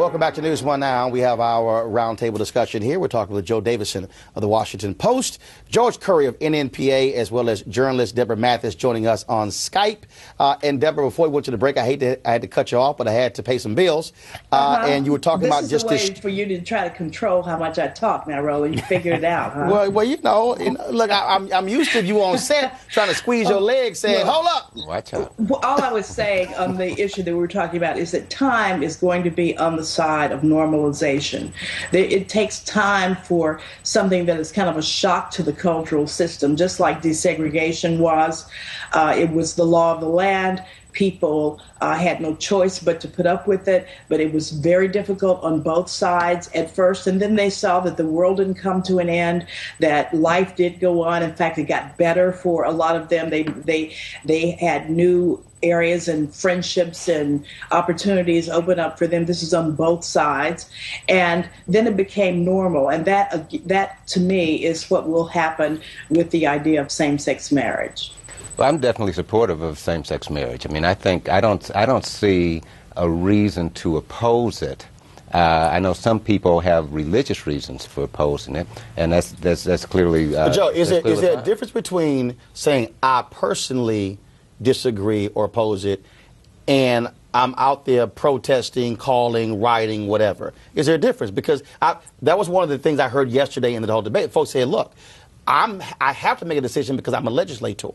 Welcome back to NewsOne Now. We have our roundtable discussion here. We're talking with Joe Davidson of the Washington Post, George Curry of NNPA, as well as journalist Deborah Mathis joining us on Skype. And Deborah, before we went to the break, I had to cut you off, but I had to pay some bills. And you were talking about just this. This is a way for you to try to control how much I talk now, Roland. You figure it out, huh? Well, you know, look, I'm used to you on set trying to squeeze your legs, saying, "Hold up, watch out." All I was saying on the issue that we were talking about is that time is going to be on the side of normalization. It takes time for something that is kind of a shock to the cultural system, just like desegregation was. It was the law of the land. People had no choice but to put up with it, but it was very difficult on both sides at first. And then they saw that the world didn't come to an end, that life did go on. In fact, it got better for a lot of them. They had new areas and friendships and opportunities open up for them. This is on both sides. And then it became normal. And that to me is what will happen with the idea of same-sex marriage. Well, I'm definitely supportive of same-sex marriage. I mean, I don't see a reason to oppose it. I know some people have religious reasons for opposing it, and that's clearly. But Joe, is there a difference between saying I personally disagree or oppose it, and I'm out there protesting, calling, writing, whatever? Is there a difference? Because that was one of the things I heard yesterday in the whole debate. Folks said, look, I have to make a decision because I'm a legislator.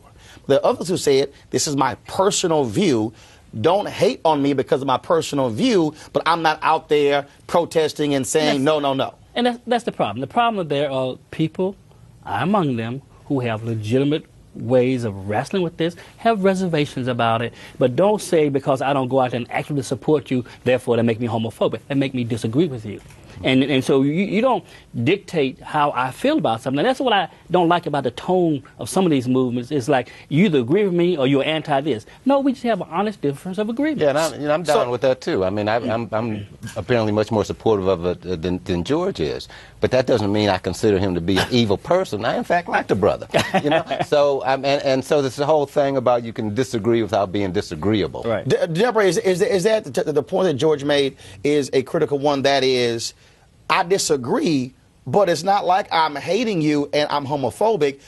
There are others who said, this is my personal view. Don't hate on me because of my personal view, but I'm not out there protesting and saying no, no, no. And that's the problem. The problem is there are people, I among them, who have legitimate ways of wrestling with this, have reservations about it, but don't say because I don't go out and actively support you, therefore that make me homophobic. That make me disagree with you. And so you don't dictate how I feel about something. And that's what I don't like about the tone of some of these movements. It's like you either agree with me or you're anti this. No, we just have an honest difference of agreement. Yeah, and I'm down with that too. I mean, I'm apparently much more supportive of it than George is. But that doesn't mean I consider him to be an evil person. I, in fact, like the brother. You know. So and so this whole thing about you can disagree without being disagreeable. Right. Deborah, is that the point that George made is a critical one? That is, I disagree, but it's not like I'm hating you and I'm homophobic.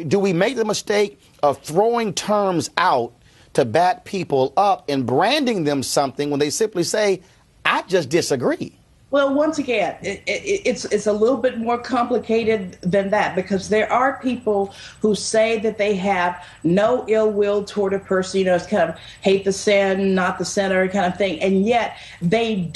Do we make the mistake of throwing terms out to back people up and branding them something when they simply say, I just disagree? Well, once again, it's a little bit more complicated than that, because there are people who say that they have no ill will toward a person, you know, it's kind of hate the sin, not the sinner kind of thing. And yet they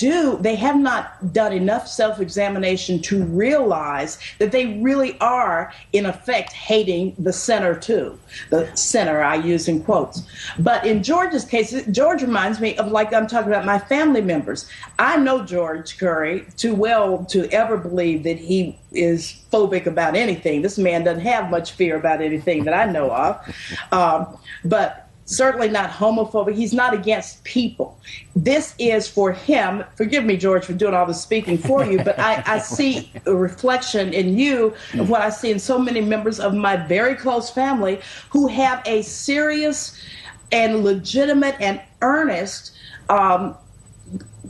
have not done enough self-examination to realize that they really are, in effect, hating the sinner too. The sinner, I use in quotes. But in George's case, George reminds me of, like I'm talking about my family members. I know George Curry too well to ever believe that he is phobic about anything. This man doesn't have much fear about anything that I know of, but certainly not homophobic. He's not against people. This is for him. Forgive me, George, for doing all the speaking for you, but I see a reflection in you of what I see in so many members of my very close family who have a serious and legitimate and earnest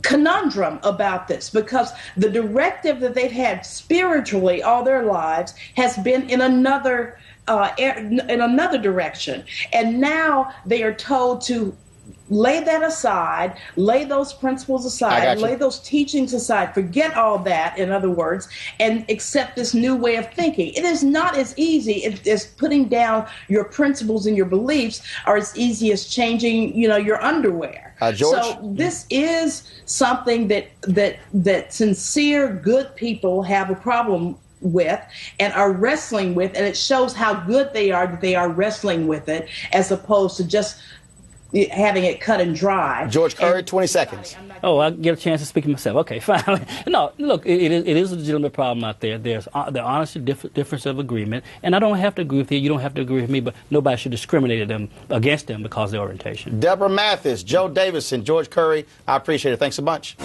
conundrum about this, because the directive that they've had spiritually all their lives has been in another direction, and now they are told to lay that aside, lay those principles aside, lay those teachings aside, forget all that, in other words, and accept this new way of thinking. It is not as easy as putting down your principles and your beliefs, or as easy as changing, you know, your underwear. George? So this is something that sincere, good people have a problem with and are wrestling with, and it shows how good they are that they are wrestling with it, as opposed to just having it cut and dry. George Curry, 20 seconds. Oh, I get a chance to speak to myself. Okay, fine. No, look, it is a legitimate problem out there. There's the honest difference of agreement, and I don't have to agree with you. You don't have to agree with me, but nobody should discriminate against them because of their orientation. Deborah Mathis, Joe Davidson, George Curry, I appreciate it. Thanks so much.